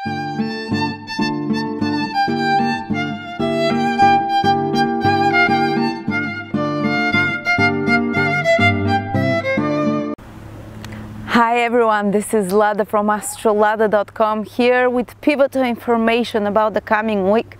Hi everyone, this is Lada from Astrolada.com here with pivotal information about the coming week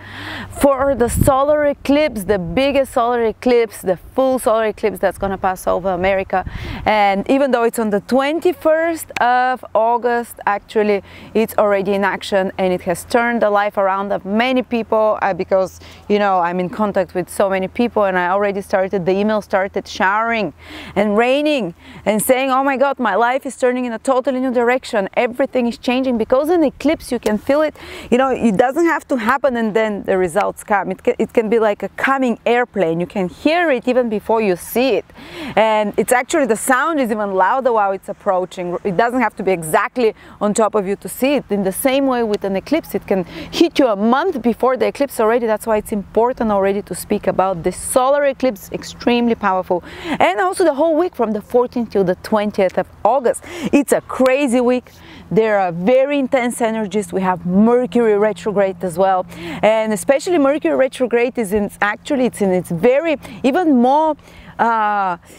for the solar eclipse, the biggest solar eclipse, the full solar eclipse that's going to pass over America. And even though it's on the 21st of August, actually it's already in action and it has turned the life around of many people because, you know, I'm in contact with so many people and I already started, the email started showering and raining and saying, oh my God, my life is turning in a totally new direction. Everything is changing because an eclipse, you can feel it. You know, it doesn't have to happen and then the results come. It can be like a coming airplane. You can hear it even before you see it. And it's actually, the sound is even louder while it's approaching. It doesn't have to be exactly on top of you to see it. In the same way with an eclipse, it can hit you a month before the eclipse already. That's why it's important already to speak about this solar eclipse, extremely powerful. And also the whole week from the 14th till the 20th of August. It's a crazy week. There are very intense energies. We have Mercury retrograde as well, and especially Mercury retrograde is in its very even more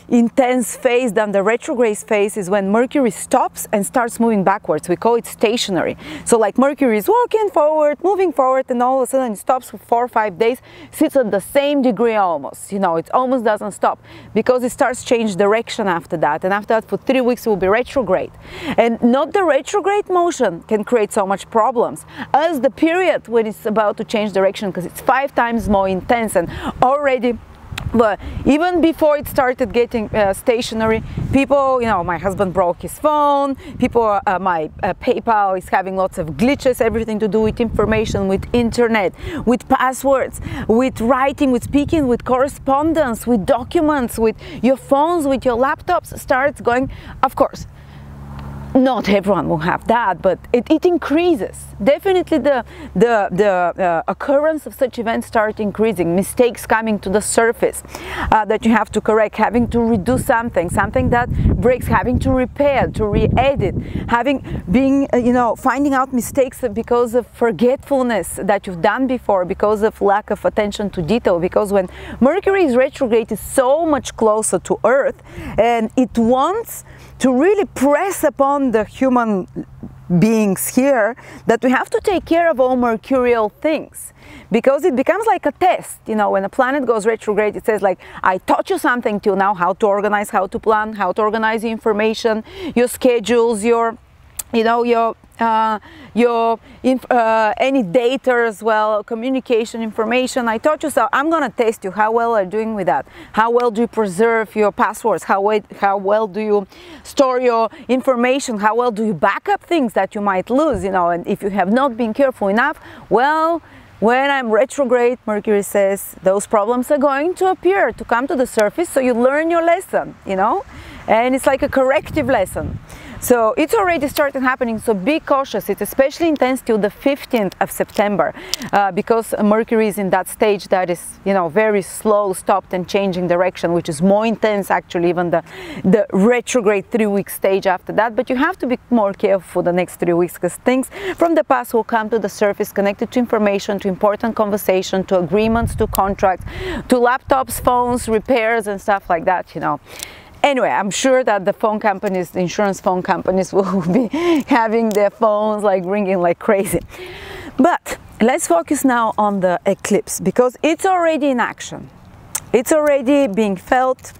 intense phase than the retrograde phase is when Mercury stops and starts moving backwards. We call it stationary. So like Mercury is walking forward, moving forward, and all of a sudden it stops for 4 or 5 days, sits at the same degree almost. You know, it almost doesn't stop because it starts change direction after that. And after that for 3 weeks it will be retrograde. And not the retrograde motion can create so much problems as the period when it's about to change direction, because it's 5 times more intense and already. But even before it started getting stationary, people, you know, my husband broke his phone, people, my PayPal is having lots of glitches, everything to do with information, with internet, with passwords, with writing, with speaking, with correspondence, with documents, with your phones, with your laptops starts going. Of course, not everyone will have that, but it increases. Definitely the occurrence of such events start increasing. Mistakes coming to the surface that you have to correct, having to redo something that breaks, having to repair, to re-edit, finding out mistakes because of forgetfulness that you've done before, because of lack of attention to detail. Because when Mercury is retrograde, it's so much closer to Earth and it wants to really press upon the human beings here that we have to take care of all mercurial things, because it becomes like a test. You know, when a planet goes retrograde, it says like, I taught you something till now, how to organize, how to plan, how to organize your information, your schedules, your, you know, any data as well, communication information. I taught you, so I'm gonna test you how well are you doing with that. How well do you preserve your passwords? How well do you store your information? How well do you back up things that you might lose? You know, and if you have not been careful enough, well, when I'm retrograde, Mercury says those problems are going to appear, to come to the surface, so you learn your lesson, you know, and it's like a corrective lesson. So it's already started happening, so be cautious. It's especially intense till the 15th of September because Mercury is in that stage that is, you know, very slow, stopped and changing direction, which is more intense actually even the retrograde 3-week stage after that. But you have to be more careful for the next 3 weeks, because things from the past will come to the surface connected to information, to important conversation, to agreements, to contracts, to laptops, phones, repairs and stuff like that, you know. Anyway, I'm sure that the phone companies, the insurance phone companies will be having their phones like ringing like crazy. But let's focus now on the eclipse, because it's already in action. It's already being felt.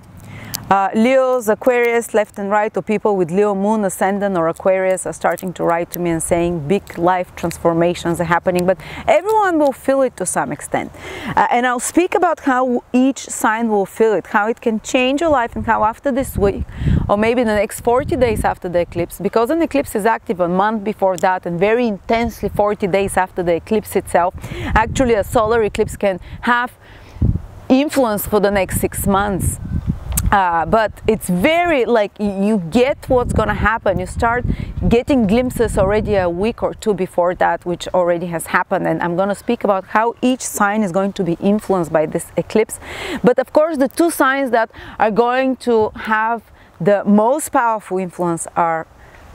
Leos, Aquarius, left and right, or people with Leo moon, ascendant or Aquarius are starting to write to me and saying big life transformations are happening, but everyone will feel it to some extent. And I'll speak about how each sign will feel it, how it can change your life, and how after this week, or maybe the next 40 days after the eclipse, because an eclipse is active a month before that and very intensely 40 days after the eclipse itself, actually a solar eclipse can have influence for the next 6 months. But it's very like you get what's gonna happen. You start getting glimpses already a week or two before that, which already has happened, and I'm gonna speak about how each sign is going to be influenced by this eclipse. But of course the two signs that are going to have the most powerful influence are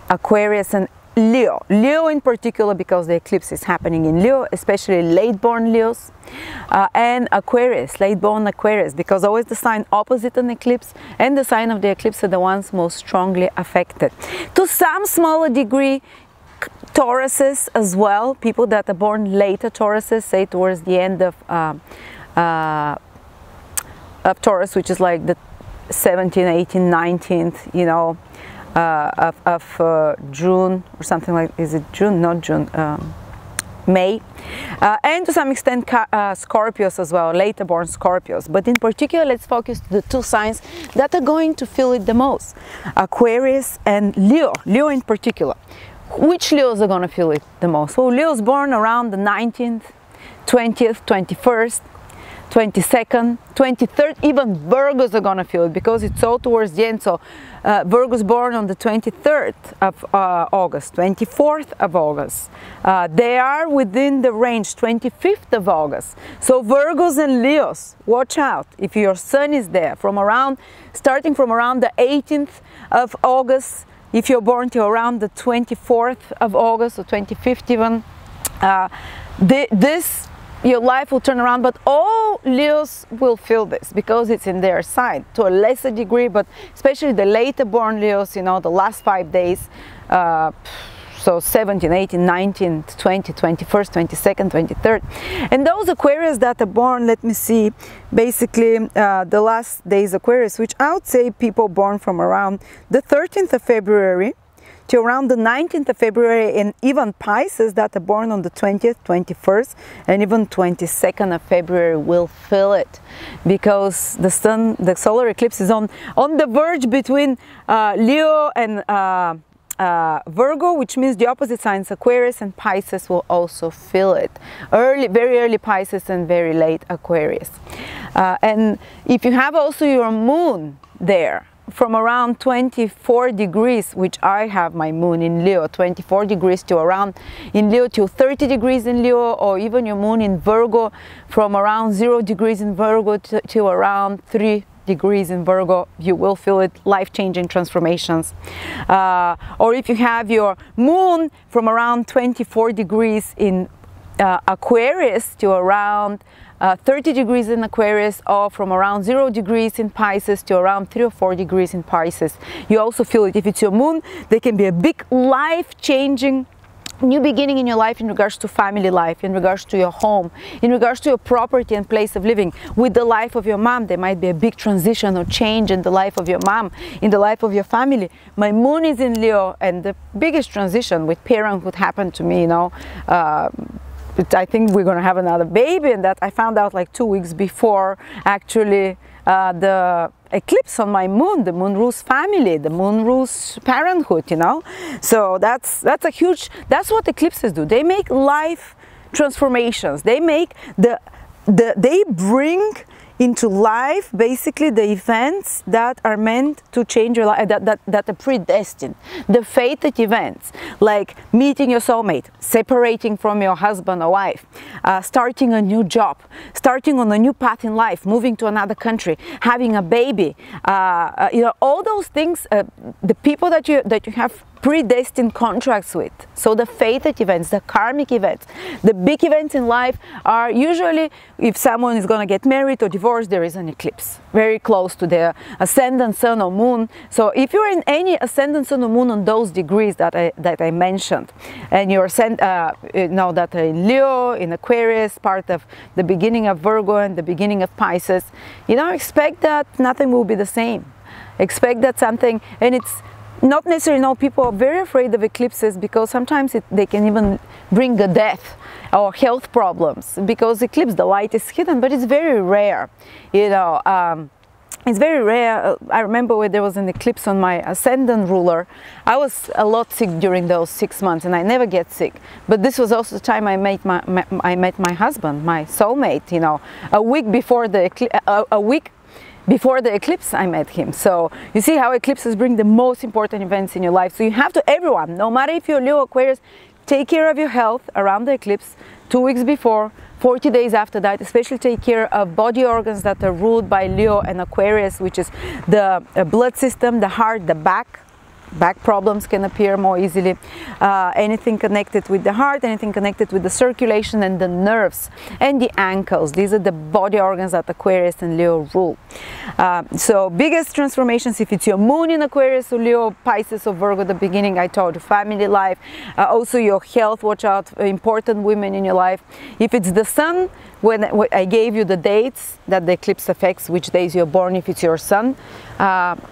Aquarius and Leo in particular, because the eclipse is happening in Leo, especially late-born Leos, and Aquarius, late-born Aquarius, because always the sign opposite an eclipse and the sign of the eclipse are the ones most strongly affected. To some smaller degree, Tauruses as well, people that are born later, Tauruses, say towards the end of Taurus, which is like the 17th, 18th, 19th, you know, of June or something like, is it June? Not June, May. And to some extent Scorpios as well, later born Scorpios. But in particular, let's focus the two signs that are going to feel it the most. Aquarius and Leo in particular. Which Leos are going to feel it the most? Well, Leos born around the 19th, 20th, 21st, 22nd, 23rd, even Virgos are going to feel it because it's all towards the end. So Virgos born on the 23rd of August, 24th of August. They are within the range, 25th of August. So Virgos and Leos, watch out. If your sun is there from around, starting from around the 18th of August, if you're born to around the 24th of August or 25th even, your life will turn around, but all Leos will feel this because it's in their sign to a lesser degree, but especially the later born Leos, you know, the last 5 days, so 17, 18, 19, 20, 21st, 22nd, 23rd. And those Aquarius that are born, let me see, basically the last days Aquarius, which I would say people born from around the 13th of February to around the 19th of February, and even Pisces that are born on the 20th, 21st, and even 22nd of February will feel it because the sun, the solar eclipse is on the verge between Leo and Virgo, which means the opposite signs Aquarius and Pisces will also feel it. Very early Pisces and very late Aquarius. And if you have also your moon there, from around 24 degrees, which I have my moon in Leo, 24 degrees to around in Leo to 30 degrees in Leo, or even your moon in Virgo from around 0 degrees in Virgo to around 3 degrees in Virgo, you will feel it, life-changing transformations. Or if you have your moon from around 24 degrees in Aquarius to around 30 degrees in Aquarius, or from around 0 degrees in Pisces to around 3 or 4 degrees in Pisces, you also feel it. If it's your moon, there can be a big life-changing new beginning in your life in regards to family life, in regards to your home, in regards to your property and place of living. With the life of your mom, there might be a big transition or change in the life of your mom, in the life of your family. My moon is in Leo, and the biggest transition with parenthood happened to me, you know. I think we're going to have another baby, and that I found out like 2 weeks before actually the eclipse on my moon. The moon rules family, the moon rules parenthood, you know. So that's a huge, that's what eclipses do. They make life transformations. They make they bring into life basically the events that are meant to change your life, that are predestined, the fated events, like meeting your soulmate, separating from your husband or wife, starting a new job, starting on a new path in life, moving to another country, having a baby, you know, all those things, the people that you have predestined contracts with. So the fated events, the karmic events, the big events in life are usually, if someone is going to get married or divorced, there is an eclipse very close to their ascendant sun or moon. So if you're in any ascendant sun or moon on those degrees that I mentioned, and you're you know, that are in Leo, in Aquarius, part of the beginning of Virgo and the beginning of Pisces, you know, expect that nothing will be the same. Expect that something, and it's not necessarily, no, people are very afraid of eclipses because sometimes they can even bring a death or health problems, because eclipse, the light is hidden, but it's very rare, you know. It's very rare. I remember when there was an eclipse on my ascendant ruler, I was a lot sick during those 6 months, and I never get sick. But this was also the time I met my husband, my soulmate, you know, a week before the eclipse I met him. So you see how eclipses bring the most important events in your life. So you have to, everyone, no matter if you're Leo, Aquarius, take care of your health around the eclipse, 2 weeks before, 40 days after that. Especially take care of body organs that are ruled by Leo and Aquarius, which is the blood system, the heart, the back, back problems can appear more easily. Anything connected with the heart, anything connected with the circulation and the nerves and the ankles. These are the body organs that Aquarius and Leo rule. So biggest transformations, if it's your moon in Aquarius or Leo, Pisces or Virgo, the beginning I told you, family life, also your health, watch out, important women in your life. If it's the sun, when I gave you the dates that the eclipse affects, which days you're born, if it's your sun,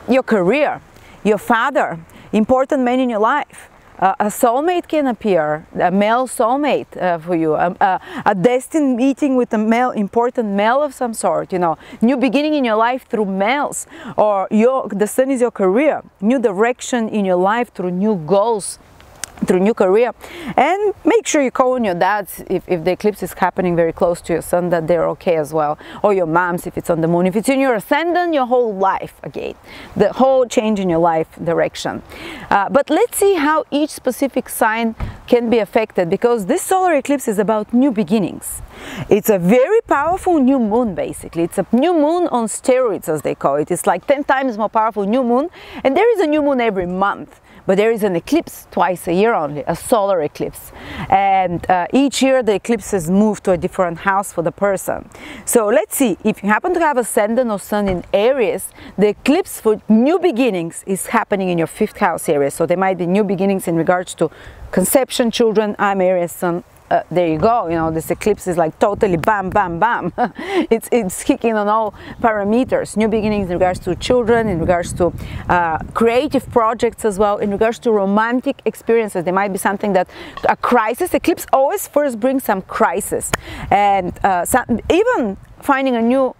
your career, your father, important men in your life. A soulmate can appear, a male soulmate for you, a destined meeting with a male, important male of some sort, you know, new beginning in your life through males, or the sun is your career, new direction in your life through new goals, through new career. And make sure you call on your dads if the eclipse is happening very close to your sun, that they're okay as well, or your moms if it's on the moon. If it's in your ascendant, your whole life again, the whole change in your life direction. But let's see how each specific sign can be affected, because this solar eclipse is about new beginnings. It's a very powerful new moon, basically. It's a new moon on steroids, as they call it. It's like 10 times more powerful new moon, and there is a new moon every month. But there is an eclipse twice a year only, a solar eclipse. And each year the eclipses move to a different house for the person. So let's see, if you happen to have ascendant or sun in Aries, the eclipse for new beginnings is happening in your 5th house area. So there might be new beginnings in regards to conception, children. I'm Aries sun. There you go, you know, this eclipse is like totally bam, bam, bam. it's kicking on all parameters. New beginnings in regards to children, in regards to creative projects as well, in regards to romantic experiences. There might be something that, a crisis. Eclipse always first brings some crisis. And even finding a new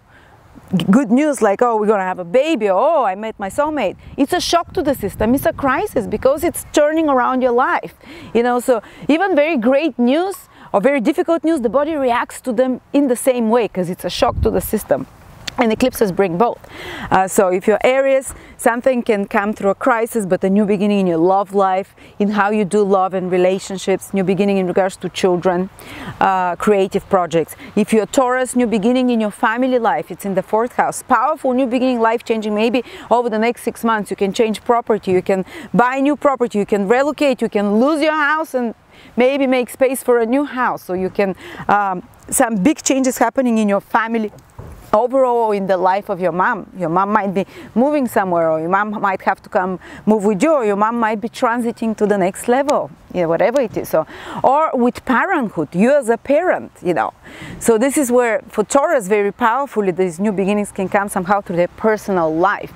good news, like, oh, we're gonna have a baby, or oh, I met my soulmate. It's a shock to the system. It's a crisis because it's turning around your life, you know. So even very great news or very difficult news, the body reacts to them in the same way because it's a shock to the system. And eclipses bring both. So if you're Aries, something can come through a crisis, but a new beginning in your love life, in how you do love and relationships, new beginning in regards to children, creative projects. If you're Taurus, new beginning in your family life, it's in the 4th house. Powerful new beginning, life-changing. Maybe over the next 6 months you can change property, you can buy new property, you can relocate, you can lose your house and maybe make space for a new house. So you can, some big changes happening in your family overall, in the life of your mom. Your mom might be moving somewhere, or your mom might have to come move with you, or your mom might be transiting to the next level, you know, whatever it is. So, or with parenthood, you as a parent, you know. So this is where, for Taurus, very powerfully, these new beginnings can come somehow through their personal life.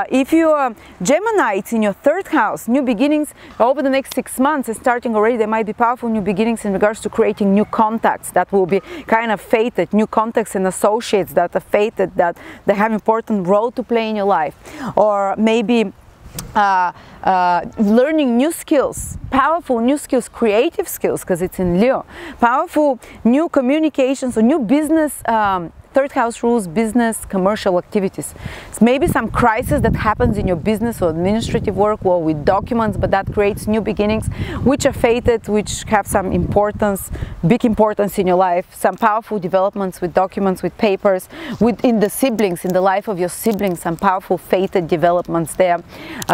If you are Gemini, it's in your 3rd house. New beginnings over the next 6 months, and starting already, there might be powerful new beginnings in regards to creating new contacts that will be kind of fated, new contacts and associates that are fated, that they have important role to play in your life. Or maybe learning new skills, powerful new skills, creative skills, because it's in Leo, powerful new communications or new business. 3rd house rules business, commercial activities. It's maybe some crisis that happens in your business or administrative work or with documents, but that creates new beginnings which are fated, which have some importance, big importance in your life. Some powerful developments with documents, with papers, within the siblings, in the life of your siblings, some powerful fated developments there.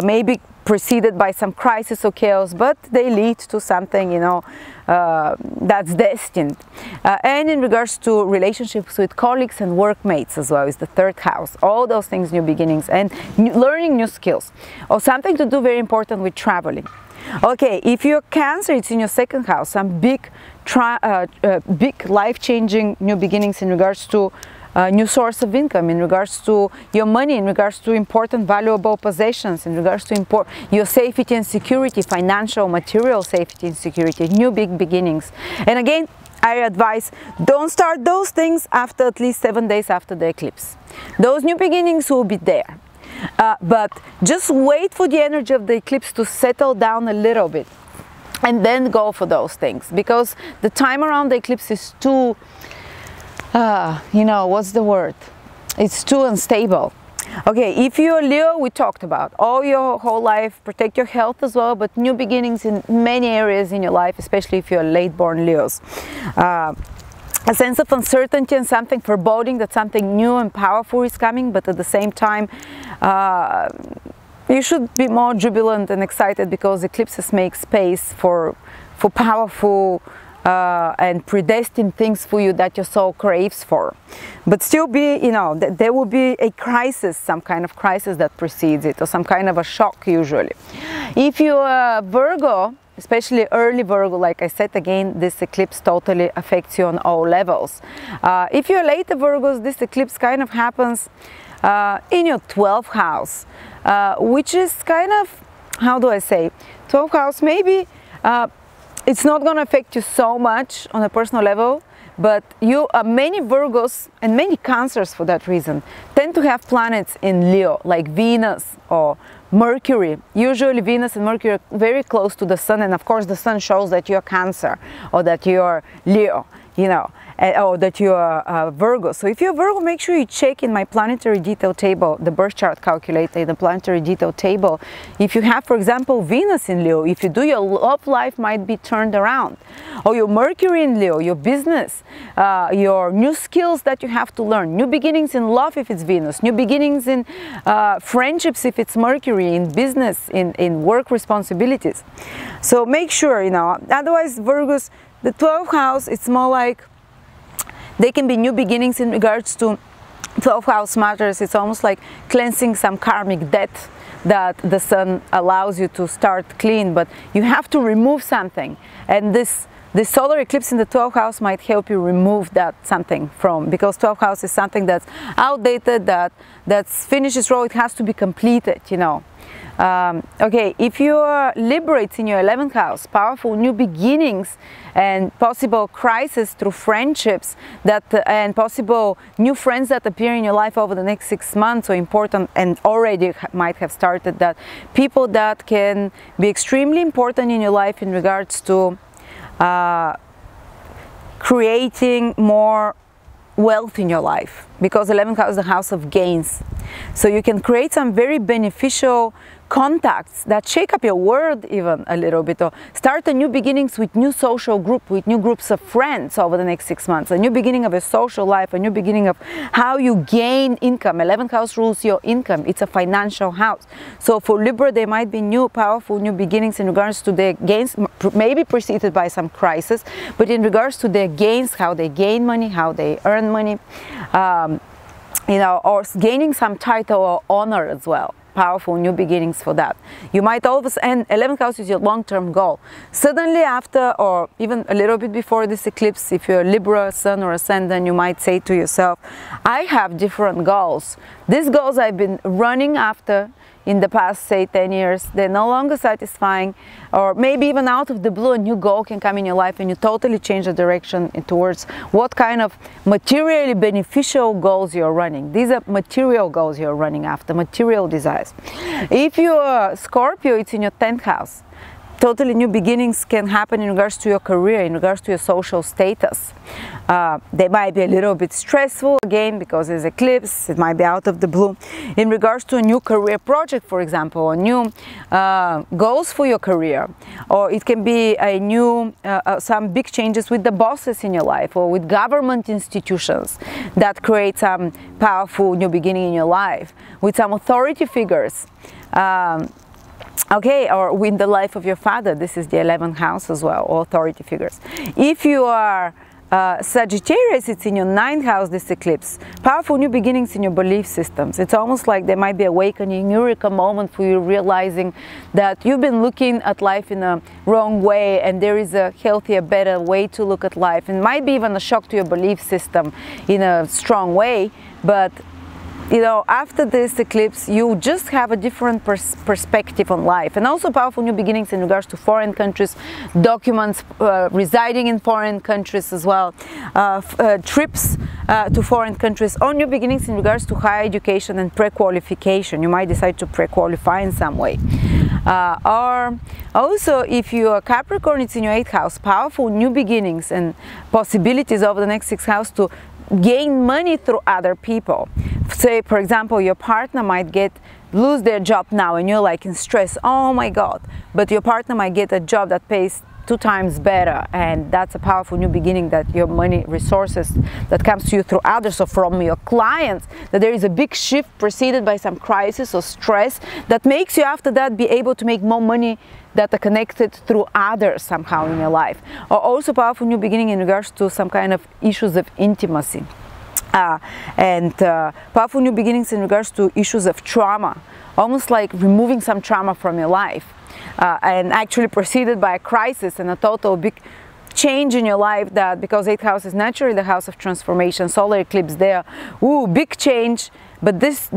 Maybe preceded by some crisis or chaos, but they lead to something, you know, that's destined. And in regards to relationships with colleagues and workmates as well, is the 3rd house. All those things, new beginnings and learning new skills, or something to do very important with traveling. Okay, if you're Cancer, it's in your 2nd house. Some big life-changing new beginnings in regards to new source of income, in regards to your money, in regards to important valuable possessions, in regards to your safety and security, financial, material safety and security, new big beginnings. And again, I advise, don't start those things after at least 7 days after the eclipse. Those new beginnings will be there. But just wait for the energy of the eclipse to settle down a little bit, and then go for those things, because the time around the eclipse is too, you know, what's the word? It's too unstable. Okay, if you're Leo, we talked about all your whole life, protect your health as well, but new beginnings in many areas in your life, especially if you're late-born Leos. A sense of uncertainty and something foreboding that something new and powerful is coming, but at the same time, you should be more jubilant and excited because eclipses make space for powerful and predestined things for you that your soul craves for. But still be, you know, there will be a crisis, some kind of crisis that precedes it, or some kind of a shock usually. If you are Virgo, especially early Virgo, like I said again, this eclipse totally affects you on all levels. If you're later Virgos, this eclipse kind of happens in your 12th house, which is kind of, how do I say, 12th house, maybe it's not going to affect you so much on a personal level, but many Virgos and many Cancers for that reason tend to have planets in Leo, like Venus or Mercury. Usually Venus and Mercury are very close to the Sun, and of course the Sun shows that you're Cancer or that you're Leo, you know, or that you're Virgo. So if you're Virgo, make sure you check in my planetary detail table, the birth chart calculator, the planetary detail table. If you have, for example, Venus in Leo, if you do, your love life might be turned around. Or your Mercury in Leo, your business, your new skills that you have to learn, new beginnings in love if it's Venus, new beginnings in friendships if it's Mercury, in business, in work responsibilities. So make sure, you know, otherwise Virgos, the 12th house, it's more like they can be new beginnings in regards to 12th house matters. It's almost like cleansing some karmic debt that the Sun allows you to start clean, but you have to remove something. And this solar eclipse in the 12th house might help you remove that something from, because 12th house is something that's outdated, that's finished its role, it has to be completed, you know. Okay, if you are Liberates in your 11th house, powerful new beginnings and possible crisis through friendships and possible new friends that appear in your life over the next 6 months, or important and already might have started, that people that can be extremely important in your life in regards to creating more wealth in your life, because 11th house is the house of gains. So you can create some very beneficial contacts that shake up your world even a little bit, or start a new beginnings with new social group, with new groups of friends over the next 6 months, a new beginning of a social life, a new beginning of how you gain income. 11th house rules your income. It's a financial house. So for Libra, there might be new powerful new beginnings in regards to their gains, maybe preceded by some crisis, but in regards to their gains, how they gain money, how they earn money, you know, or gaining some title or honor as well. Powerful new beginnings for that. You might always, and 11th house is your long-term goal. Suddenly after, or even a little bit before this eclipse, if you're a Libra, Sun or Ascendant, you might say to yourself, I have different goals. These goals I've been running after in the past, say, 10 years, they're no longer satisfying, or maybe even out of the blue a new goal can come in your life and you totally change the direction towards what kind of materially beneficial goals you're running. These are material goals you're running after, material desires. If you're Scorpio, it's in your 10th house. Totally new beginnings can happen in regards to your career, in regards to your social status. They might be a little bit stressful, again, because there's eclipse, it might be out of the blue. In regards to a new career project, for example, or new goals for your career, or it can be a new, some big changes with the bosses in your life, or with government institutions that create some powerful new beginning in your life, with some authority figures. Okay, or in the life of your father, this is the 11th house as well, or authority figures. If you are Sagittarius, it's in your 9th house, this eclipse. Powerful new beginnings in your belief systems. It's almost like there might be awakening, eureka moment for you, realizing that you've been looking at life in a wrong way and there is a healthier, better way to look at life. And might be even a shock to your belief system in a strong way, but you know, after this eclipse, you just have a different perspective on life. And also powerful new beginnings in regards to foreign countries, documents, residing in foreign countries as well, trips to foreign countries, or new beginnings in regards to higher education and pre-qualification. You might decide to pre-qualify in some way. Or also, if you are Capricorn, it's in your 8th house. Powerful new beginnings and possibilities over the next 6 houses to gain money through other people. Say, for example, your partner might lose their job now and you're like in stress, oh my god, but your partner might get a job that pays 2 times better, and that's a powerful new beginning, that your money resources that comes to you through others or from your clients, that there is a big shift preceded by some crisis or stress that makes you after that be able to make more money that are connected through others somehow in your life. Or also powerful new beginning in regards to some kind of issues of intimacy. Powerful new beginnings in regards to issues of trauma, almost like removing some trauma from your life, and actually preceded by a crisis and a total big change in your life, that because 8th house is naturally the house of transformation, solar eclipse there, ooh, big change. But this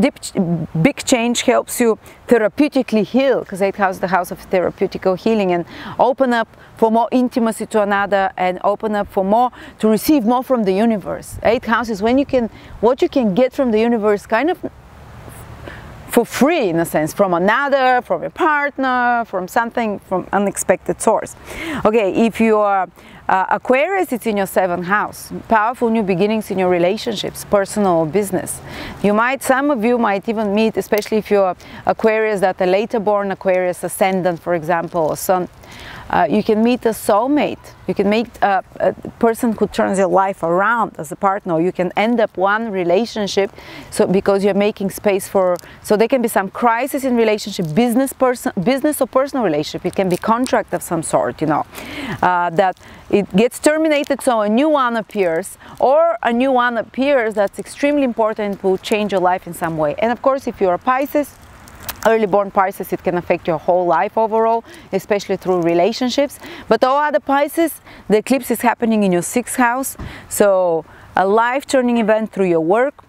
big change helps you therapeutically heal, because 8th house is the house of therapeutical healing, and open up for more intimacy to another, and open up for more, to receive more from the universe. 8th house is when you can, what you can get from the universe kind of for free, in a sense, from another, from a partner, from something, from unexpected source. Okay, if you are Aquarius, it's in your 7th house. Powerful new beginnings in your relationships, personal or business. You might, some of you might even meet, especially if you're Aquarius that are later born, Aquarius ascendant, for example, or sun. You can meet a soulmate. You can meet a person who turns your life around as a partner. You can end up one relationship, so because you're making space for, so there can be some crisis in relationship, business or personal relationship. It can be contract of some sort, you know, that it gets terminated, so a new one appears, or a new one appears that's extremely important, will change your life in some way. And of course, if you're a Pisces, early born Pisces, it can affect your whole life overall, especially through relationships. But all other Pisces, the eclipse is happening in your 6th house, so a life-turning event through your work.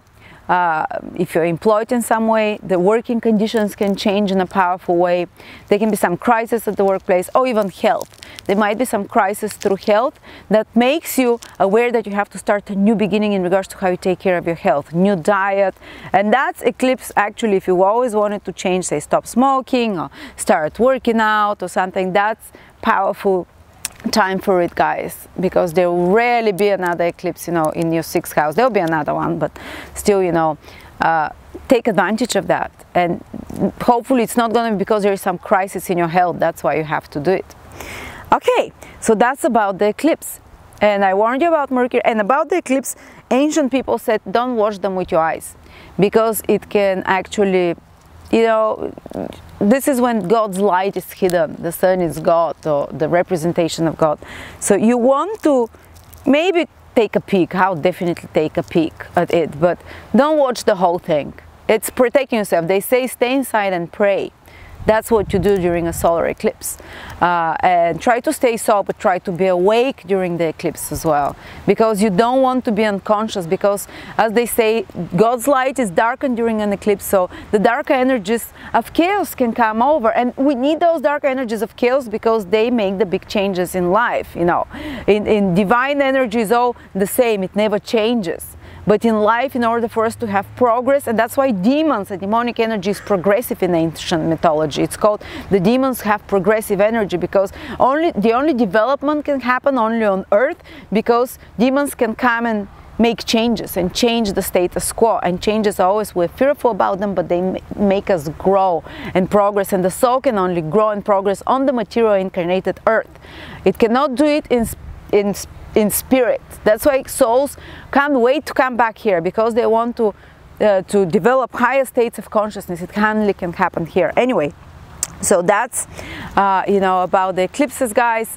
If you're employed in some way, the working conditions can change in a powerful way. There can be some crisis at the workplace, or even health. There might be some crisis through health that makes you aware that you have to start a new beginning in regards to how you take care of your health, new diet. And that's eclipse, actually, if you always wanted to change, say stop smoking or start working out or something, that's powerful time for it, guys, because there will rarely be another eclipse, you know, in your 6th house. There'll be another one, but still, you know, take advantage of that. And hopefully it's not going to be because there is some crisis in your health, that's why you have to do it. Okay, so that's about the eclipse. And I warned you about Mercury. And about the eclipse, ancient people said don't watch them with your eyes, because it can actually, you know, this is when God's light is hidden. The sun is God, or the representation of God. So you want to maybe take a peek. I'll definitely take a peek at it, but don't watch the whole thing. It's protecting yourself. They say stay inside and pray. That's what you do during a solar eclipse. And try to stay sober, try to be awake during the eclipse as well, because you don't want to be unconscious, because as they say, God's light is darkened during an eclipse, so the darker energies of chaos can come over, and we need those dark energies of chaos because they make the big changes in life, you know. In divine energy is all the same, it never changes. But in life, in order for us to have progress, and that's why demons and demonic energy is progressive in ancient mythology. It's called, the demons have progressive energy, because the only development can happen only on earth, because demons can come and make changes and change the status quo, and changes are always, we're fearful about them, but they make us grow and progress, and the soul can only grow and progress on the material incarnated earth. It cannot do it in spirit. That's why souls can't wait to come back here, because they want to develop higher states of consciousness. It only can happen here. Anyway, so that's you know, about the eclipses, guys.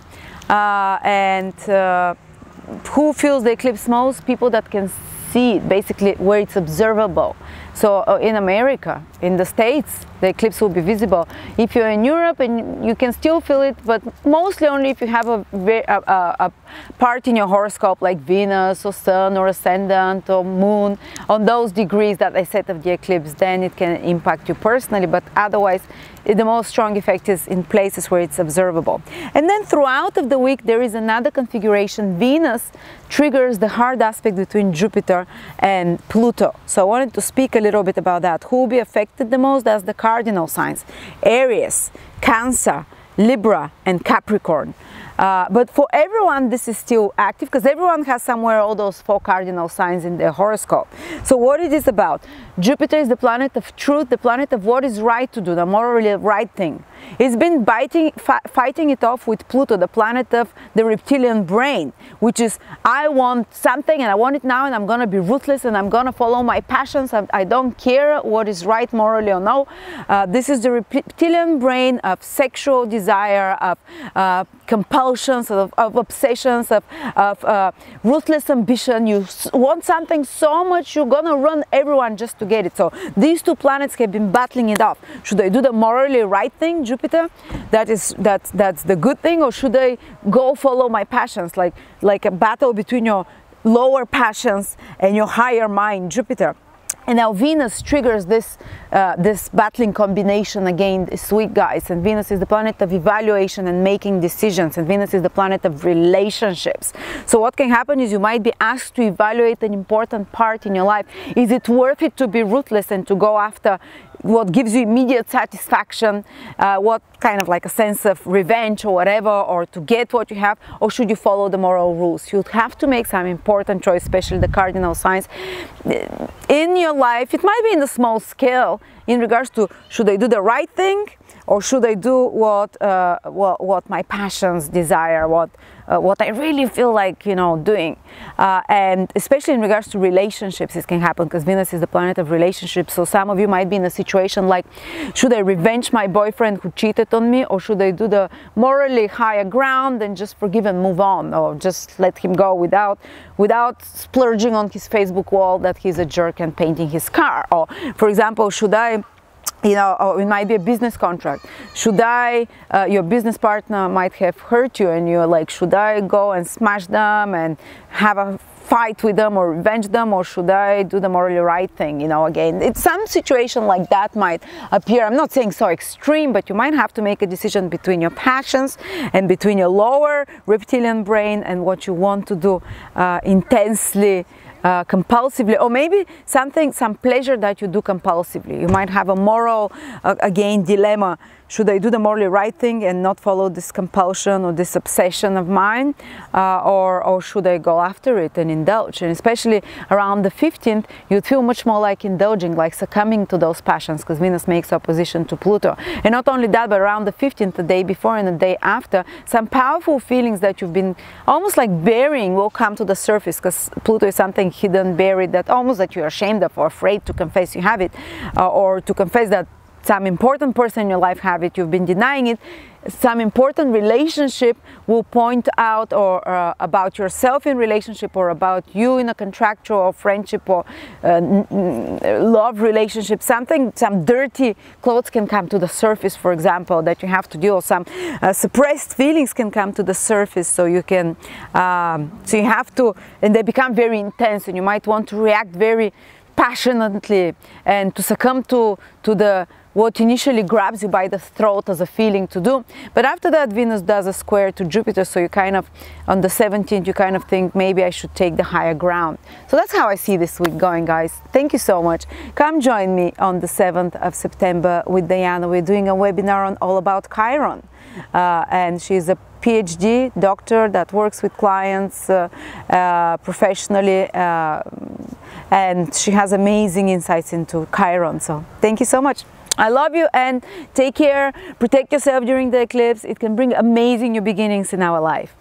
Who feels the eclipse most? People that can see it, basically where it's observable. So in America, in the States, the eclipse will be visible. If you're in Europe, and you can still feel it, but mostly only if you have a part in your horoscope like Venus or Sun or Ascendant or Moon, on those degrees that I said of the eclipse, then it can impact you personally, but otherwise the most strong effect is in places where it's observable. And then throughout of the week there is another configuration. Venus triggers the hard aspect between Jupiter and Pluto. So I wanted to speak a little bit about that. Who will be affected the most? That's the cardinal signs: Aries, Cancer, Libra and Capricorn. But for everyone, this is still active because everyone has somewhere all those 4 cardinal signs in their horoscope. So what it is about? Jupiter is the planet of truth, the planet of what is right to do, the morally right thing. It's been fighting it off with Pluto, the planet of the reptilian brain, which is, I want something and I want it now and I'm going to be ruthless and I'm going to follow my passions. I don't care what is right morally or no. This is the reptilian brain of sexual desire, of compulsions, of obsessions, of ruthless ambition. You want something so much you're going to run everyone just to get it. So these 2 planets have been battling it off. Should I do the morally right thing, Jupiter? That's the good thing, or should I go follow my passions, like a battle between your lower passions and your higher mind, Jupiter? And now Venus triggers this battling combination again this week, guys. And Venus is the planet of evaluation and making decisions. And Venus is the planet of relationships. So what can happen is you might be asked to evaluate an important part in your life. Is it worth it to be ruthless and to go after what gives you immediate satisfaction, what kind of like a sense of revenge or whatever, or to get what you have, or should you follow the moral rules? You have to make some important choice, especially the cardinal signs in your life. It might be in the small scale in regards to, should I do the right thing, or should I do what my passions desire, what I really feel like, you know, doing? And especially in regards to relationships, this can happen because Venus is the planet of relationships. So some of you might be in a situation like, should I revenge my boyfriend who cheated on me, or should I do the morally higher ground and just forgive and move on, or just let him go without splurging on his Facebook wall that he's a jerk and painting his car? Or, for example, should I, you know, or it might be a business contract. Should I, your business partner might have hurt you and you're like, should I go and smash them and have a fight with them or revenge them, or should I do the morally right thing? You know, again, it's some situation like that might appear. I'm not saying so extreme, but you might have to make a decision between your passions and between your lower reptilian brain and what you want to do intensely, compulsively, or maybe some pleasure that you do compulsively. You might have a moral, again, dilemma. Should I do the morally right thing and not follow this compulsion or this obsession of mine, or should I go after it and indulge? And especially around the 15th, you'd feel much more like indulging, like succumbing to those passions, because Venus makes opposition to Pluto. And not only that, but around the 15th, the day before and the day after, some powerful feelings that you've been almost like burying will come to the surface, because Pluto is something hidden, buried, that almost that you're ashamed of or afraid to confess you have it, or to confess that some important person in your life have it, you've been denying it. Some important relationship will point out, or about yourself in relationship, or about you in a contractual or friendship or love relationship. Some dirty clothes can come to the surface, for example, that you have to deal with. Some suppressed feelings can come to the surface, so you can, so you have to, and they become very intense, and you might want to react very passionately and to succumb to what initially grabs you by the throat as a feeling to do. But after that, Venus does a square to Jupiter, so you kind of, on the 17th, you kind of think, maybe I should take the higher ground. So that's how I see this week going, guys. Thank you so much. Come join me on the 7th of September with Diana. We're doing a webinar on all about Chiron. And she's a PhD doctor that works with clients professionally, and she has amazing insights into Chiron. So thank you so much. I love you, and take care. Protect yourself during the eclipse. It can bring amazing new beginnings in our life.